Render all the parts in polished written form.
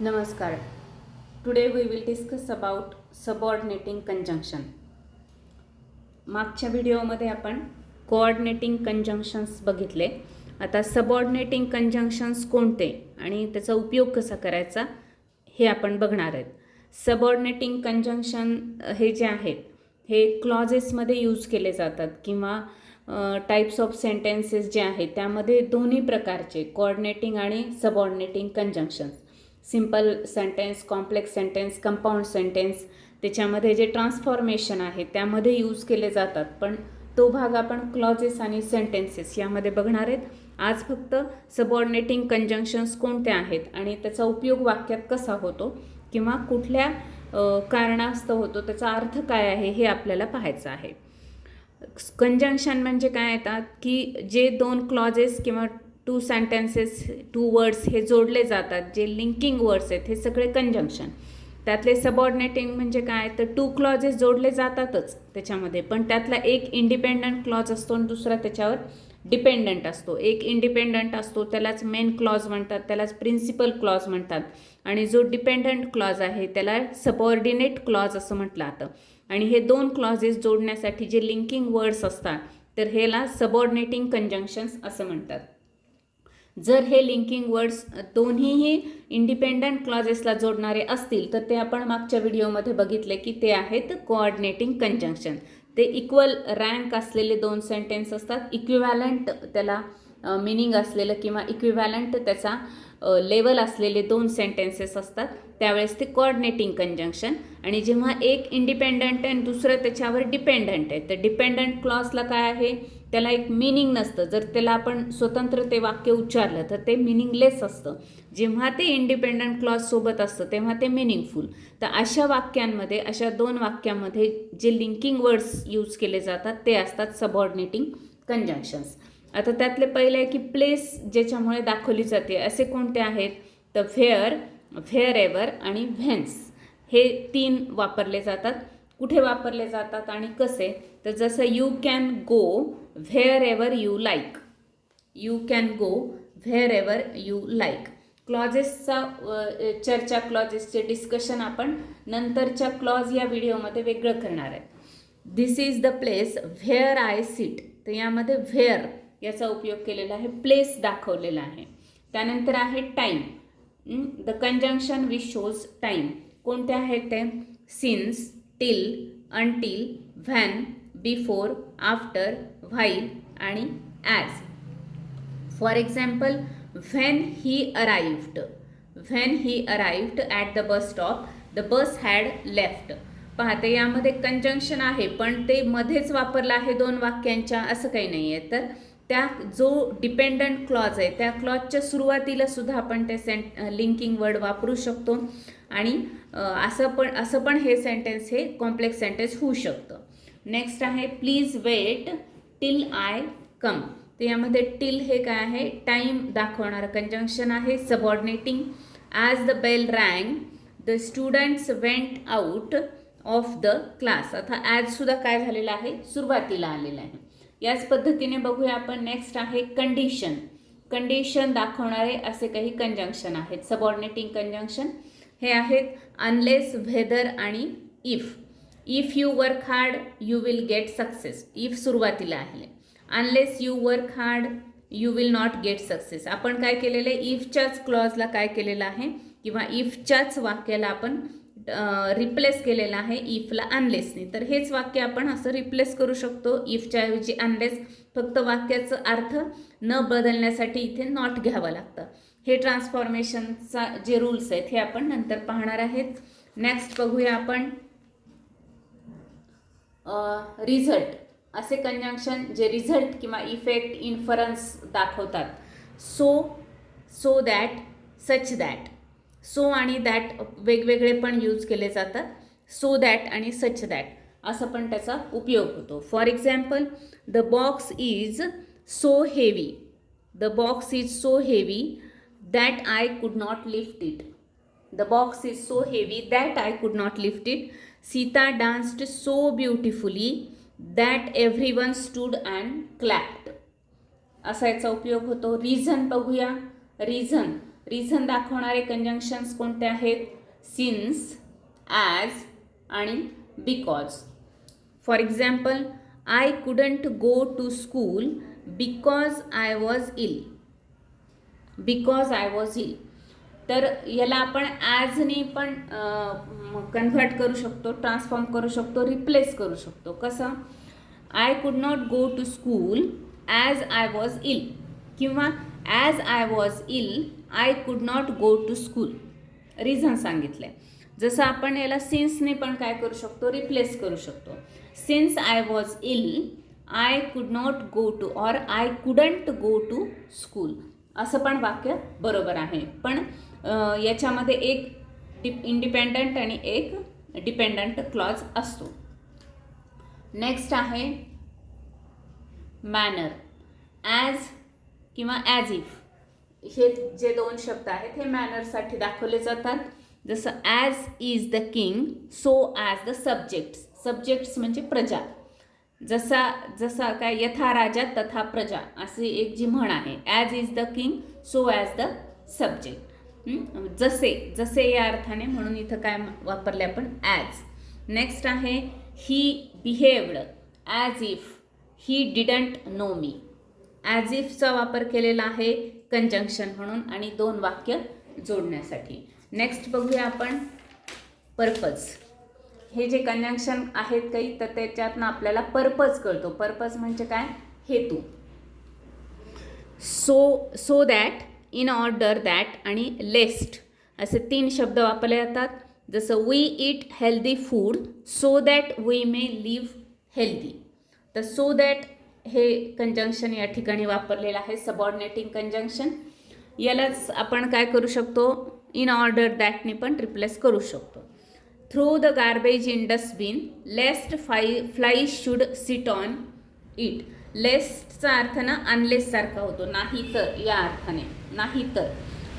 Namaskar. Today we will discuss about subordinating conjunction. मागच्या व्हिडिओमध्ये आपण कोऑर्डिनेटिंग कंजंक्शन्स बघितले. आता सबऑर्डिनेटिंग कंजंक्शन्स कोणते आणि त्याचा उपयोग कसा करायचा हे आपण बघणार आहेत. सबऑर्डिनेटिंग कंजंक्शन हे जे आहेत हे क्लॉजेसमध्ये यूज केले जातात किंवा टाईप्स ऑफ सेंटेन्सेस जे आहेत त्यामध्ये दोन्ही प्रकारचे कोऑर्डिनेटिंग आणि subordinating conjunctions, simple sentence, complex sentence, compound sentence, त्याच्यामध्ये जे ट्रान्सफॉर्मेशन आहे त्यामध्ये यूज केले जातात. पण तो भाग आपण क्लॉजेस आणि सेंटेन्सेस यामध्ये बघणार आहेत. आज फक्त सबऑर्डिनेटिंग कंजंक्शन्स कोणत्या आहेत आणि त्याचा उपयोग वाक्यात कसा होतो किंवा कुठल्या कारणास्तव होतो, त्याचा अर्थ काय आहे हे आपल्याला पाहायचं आहे. कंजंक्शन म्हणजे काय येतात की जे दोन क्लॉजेस किंवा टू सेंटेन्सेस, टू वर्ड्स हे जोडले जातात, जे लिंकिंग वर्ड्स आहेत हे सगळे कंजंक्शन. त्यातले सबऑर्डिनेटिंग म्हणजे काय, तर टू क्लॉजेस जोडले जातातच त्याच्यामध्ये, पण त्यातला एक इंडिपेंडंट क्लॉज असतो आणि दुसरा त्याच्यावर डिपेंडंट असतो. एक इंडिपेंडंट असतो त्यालाच मेन क्लॉज म्हणतात, त्यालाच प्रिन्सिपल क्लॉज म्हणतात, आणि जो डिपेंडंट क्लॉज आहे त्याला सबऑर्डिनेट क्लॉज असं म्हटलं जातं. आणि हे दोन क्लॉजेस जोडण्यासाठी जे लिंकिंग वर्ड्स असतात तर ह्याला सबऑर्डिनेटिंग कंजंक्शन्स असं म्हणतात. जर हे लिंकिंग वर्ड्स दोन्हीही इंडिपेंडंट क्लॉजेसला जोडणारे असतील तर ते आपण मागच्या व्हिडिओमध्ये बघितले की ते आहेत कोऑर्डिनेटिंग कंजंक्शन. ते इक्वल रँक असलेले दोन सेंटेन्स असतात, इक्विव्हॅलंट त्याला मिनिंग असलेलं किंवा इक्विव्हॅलंट त्याचा लेवल असलेले दोन सेंटेन्सेस असतात, त्यावेळेस ते कोऑर्डिनेटिंग कंजंक्शन. आणि जेव्हा एक इंडिपेंडंट आहे आणि दुसरं त्याच्यावर डिपेंडंट आहे, तर डिपेंडंट क्लॉजला काय आहे, त्याला एक मिनिंग नसतं. जर त्याला आपण स्वतंत्र ते वाक्य उच्चारलं तर ते मिनिंगलेस असतं. जेव्हा ते इंडिपेंडंट क्लॉज सोबत असतं तेव्हा ते मिनिंगफुल. तर अशा वाक्यांमध्ये, अशा दोन वाक्यांमध्ये जे लिंकिंग वर्ड्स यूज केले जातात ते असतात सबऑर्डिनेटिंग कंजंक्शन्स. आता त्यातले पहिले आहे की प्लेस ज्याच्यामुळे दाखवली जाते असे कोणते आहेत, तर व्हेअर, व्हेअर एव्हर आणि व्हेन्स हे तीन वापरले जातात. कुठे वापरले जातात आणि कसे, तर जसं you can go wherever you like, you can go wherever you like. क्लॉजेसचा चर्चा, क्लॉजेसचे डिस्कशन आपण नंतरच्या क्लॉज या व्हिडिओमध्ये वेगळं करणार आहे. This is the place where I sit, तर यामध्ये व्हेअर याचा उपयोग केलेला आहे, प्लेस दाखवलेला आहे. त्यानंतर आहे time, the conjunction which shows time. कोणते आहेत ते, since, till, until, when, before, after, while आणि as. For example, when he arrived, when he arrived at the bus stop, the bus had left. पाहते यामध्ये कंजंक्शन आहे पण ते मध्येच वापरलं आहे दोन वाक्यांच्या, असं काही नाही आहे. तर त्या जो डिपेंडंट क्लॉज आहे त्या क्लॉजच्या सुरुवातीला सुद्धा आपण ते लिंकिंग वर्ड वापरू शकतो. आणि असं पण हे सेंटेन्स हे कॉम्प्लेक्स सेंटेन्स होऊ शकतं. नेक्स्ट आहे प्लीज वेट टिल आय कम. तर यामध्ये टिल हे काय आहे, टाईम दाखवणारं कंजंक्शन आहे, subordinating. As the bell rang the students went out of the class. आता ॲजसुद्धा काय झालेलं आहे, सुरुवातीला आलेलं आहे. याच पद्धतीने बघूया आपण. नेक्स्ट आहे कंडिशन. कंडिशन दाखवणारे असे काही कंजंक्शन आहेत, सबऑर्डिनेटिंग कंजंक्शन. हे आहेत अनलेस, व्हेदर आणि if. If you work hard you will get success, if सुरुवातीला आहे. Unless you work hard you will not get success. आपण काय केलेलं आहे, इफच्याच क्लॉजला काय केलेलं आहे किंवा इफच्याच वाक्याला आपण रिप्लेस केलेला आहे इफला अनलेसने. तर हेच वाक्य आपण असं रिप्लेस करू शकतो इफच्या ऐवजी अनलेस, फक्त वाक्याचं अर्थ न बदलण्यासाठी इथे नॉट घ्यावं लागतं. हे ट्रान्सफॉर्मेशनचा जे रूल्स आहेत हे आपण नंतर पाहणार आहेत. नेक्स्ट बघूया आपण रिझल्ट. असे कंजंक्शन जे रिझल्ट किंवा इफेक्ट, इन्फरन्स दाखवतात. So that, such that. So आणि दॅट वेगवेगळे पण यूज केले जातात. सो दॅट आणि सच दॅट असं पण त्याचा उपयोग होतो. For example, the box is so heavy, the box is so heavy that I could not lift it. The box is so heavy that I could not lift it. Sita danced so beautifully that everyone stood and clapped. असा याचा उपयोग होतो. Reason बघूया. Reason, reason दाखवणारे conjunctions कोणते आहेत? Since, as आणि because. For example, I couldn't go to school because I was ill. Because I was ill. तर याला आपण ॲजनी पण कन्व्हर्ट करू शकतो, ट्रान्सफॉर्म करू शकतो, रिप्लेस करू शकतो. कसं? I could not go to school as I was ill, किंवा as I was ill I could not go to school. Reason सांगितलं आहे. जसं आपण याला सिन्सने पण काय करू शकतो? रिप्लेस करू शकतो. Since I was ill I could not go to, or I couldn't go to school. असं पण वाक्य बरोबर आहे. पण याच्यामध्ये एक इंडिपेंडंट आणि एक डिपेंडंट क्लॉज असतो. नेक्स्ट आहे मॅनर. ॲज किंवा ॲज इफ हे जे दोन शब्द आहेत हे मॅनरसाठी दाखवले जातात. जसं as is the king so as the subjects. Subjects म्हणजे प्रजा. जसा काय यथा राजा तथा प्रजा अशी एक जी म्हण आहे. As is the king so as the subject. जसे या अर्थाने, म्हणून इथं काय वापरले आपण? ॲज. नेक्स्ट आहे he behaved as if he didn't know me. As इफचा वापर केलेला आहे कंजंक्शन म्हणून आणि दोन वाक्य जोडण्यासाठी. नेक्स्ट बघूया आपण पर्पज. हे जे कंजंक्शन आहेत काही, तर त्याच्यातनं आपल्याला पर्पज कळतो. पर्पज म्हणजे काय? हेतू. So that, in order that आणि लेस्ट असे 3 शब्द वापरले जातात. जसं we eat healthy food so that we may live healthy. तर सो दॅट हे कंजंक्शन या ठिकाणी वापरलेलं आहे, सबऑर्डिनेटिंग कंजंक्शन. यालाच आपण काय करू शकतो? इन ऑर्डर दॅटने पण रिप्लेस करू शकतो. Throw the garbage in dustbin lest flies should sit on it. लेस्टचा अर्थ ना अनलेस सारखा होतो, नाही तर, या अर्थाने नाही तर.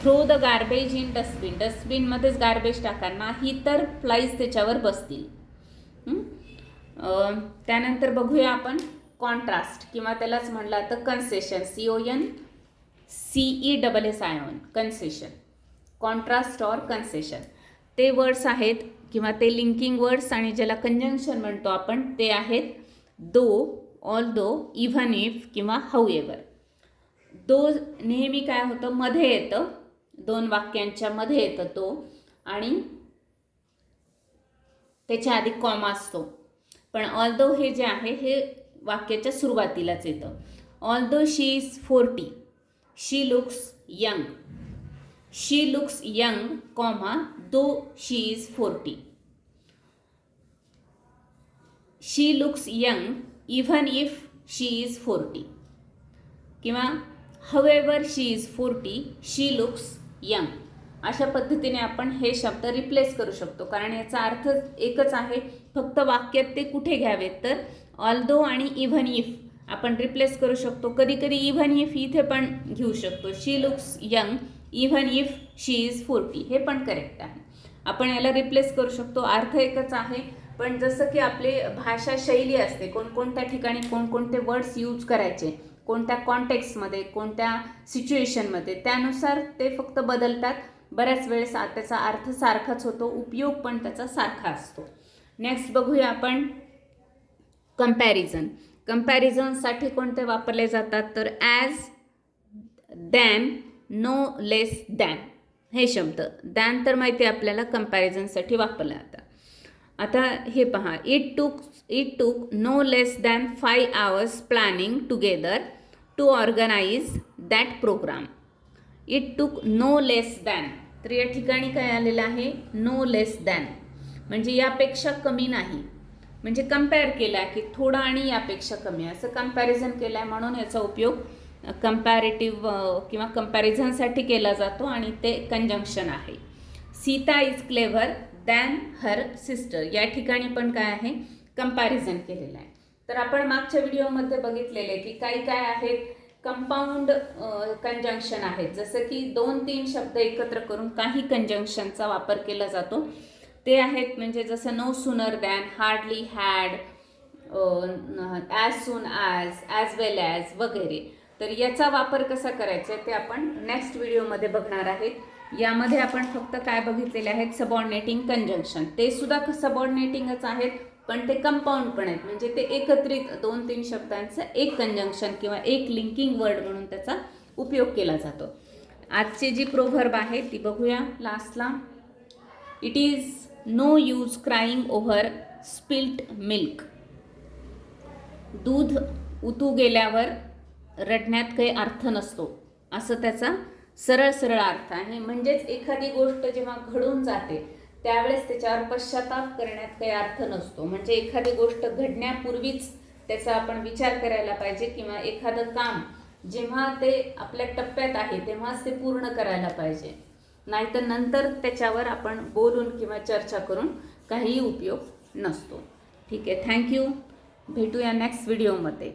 Throw the garbage in dustbin, डस्टबिनमध्येच गार्बेज टाका, नाही तर फ्लाईज त्याच्यावर बसतील. त्यानंतर बघूया आपण कॉन्ट्रास्ट, किंवा त्यालाच म्हणलं जातं concession. CONCESSION, concession. Contrast or concession ते वर्ड्स आहेत किंवा ते लिंकिंग वर्ड्स, आणि ज्याला कंजंक्शन म्हणतो आपण ते आहेत दो, ऑल्दो, इव्हन इफ किंवा हाऊएव्हर. दो नेहमी काय होतं? मध्ये येतं, दोन वाक्यांच्या मध्ये येतं तो, आणि त्याच्या आधी कॉमा असतो. पण ऑल्दो हे जे आहे हे वाक्याच्या सुरुवातीलाच येतं. Although she is 40 she looks young. She looks young, comma, though she is 40. She looks young even if she is 40, किंवा however she is 40 she looks young. अशा पद्धतीने आपण हे शब्द रिप्लेस करू शकतो, कारण याचा अर्थ एकच आहे. फक्त वाक्यात ते कुठे घ्यावेत, तर ऑल्दो आणि इव्हन इफ आपण रिप्लेस करू शकतो. कधी कधी इव्हन इफ इथे पण घेऊ शकतो. She looks young even if she is 40 हे पण करेक्ट आहे. आपण याला रिप्लेस करू शकतो. अर्थ एकच आहे, पण जसं की आपली भाषा शैली असते, कोणकोणत्या ठिकाणी कोणकोणते वर्ड्स यूज करायचे, कोणत्या कॉन्टेक्स्टमध्ये, कोणत्या सिच्युएशनमध्ये, त्यानुसार ते फक्त बदलतात. बऱ्याच वेळेस त्याचा अर्थ सारखाच होतो, उपयोग पण त्याचा सारखा असतो. नेक्स्ट बघूया आपण कंपॅरिझन. कंपॅरिझनसाठी कोणते वापरले जातात, तर as, than, no less than हे शब्द. दॅन तर माहिती आहे आपल्याला कंपॅरिझनसाठी वापरला जातात. आता हे पहा, it took no less than 5 hours planning together to organise that programme. It took no less than, तर या ठिकाणी काय आलेलं आहे? नो लेस दॅन म्हणजे यापेक्षा कमी नाही, म्हणजे कम्पेअर केला की थोडा आणि यापेक्षा कमी असं कंपॅरिझन केलं आहे, म्हणून याचा उपयोग कंपॅरेटिव्ह किंवा कंपॅरिझनसाठी केला जातो आणि ते कंजंक्शन आहे. Sita is clever than her sister, या ठिकाणी पण काय आहे? कंपॅरिझन केलेलं आहे. तर आपण मागच्या व्हिडिओमध्ये बघितलेले की काही काय आहेत कंपाऊंड कंजंक्शन आहेत, जसं की 2-3 शब्द एकत्र करून काही कंजंक्शनचा वापर केला जातो. ते आहेत म्हणजे जसं no sooner than, hardly had, as soon as well as वगैरे. तर याचा वापर कसा करायचा ते आपण नेक्स्ट व्हिडिओमध्ये बघणार आहेत. यामध्ये आपण फक्त काय बघितलेले आहेत, सबऑर्डिनेटिंग कंजंक्शन. ते सुद्धा सबऑर्डिनेटिंगच आहेत, पण ते कंपाऊंड पण आहेत, म्हणजे ते एकत्रित 2-3 शब्दांचं एक कंजंक्शन किंवा एक लिंकिंग वर्ड म्हणून त्याचा उपयोग केला जातो. आजची जी प्रोव्हर्ब आहे ती बघूया लास्टला. It is no use crying over spilt milk. दूध उतू गेल्यावर रडण्यात काही अर्थ नसतो, असं त्याचा सरळ सरळ अर्थ आहे. म्हणजेच एखादी गोष्ट जेव्हा घडून जाते त्यावेळेस त्याच्यावर पश्चाताप करण्यात काही अर्थ नसतो. म्हणजे एखादी गोष्ट घडण्यापूर्वीच त्याचा आपण विचार करायला पाहिजे, किंवा एखादं काम जेव्हा ते आपल्या टप्प्यात आहे तेव्हाच ते पूर्ण करायला पाहिजे. नाहीतर नंतर त्याच्यावर आपण बोलून किंवा चर्चा करून काहीही उपयोग नसतो. ठीक आहे, थँक्यू. भेटूया नेक्स्ट व्हिडिओमध्ये.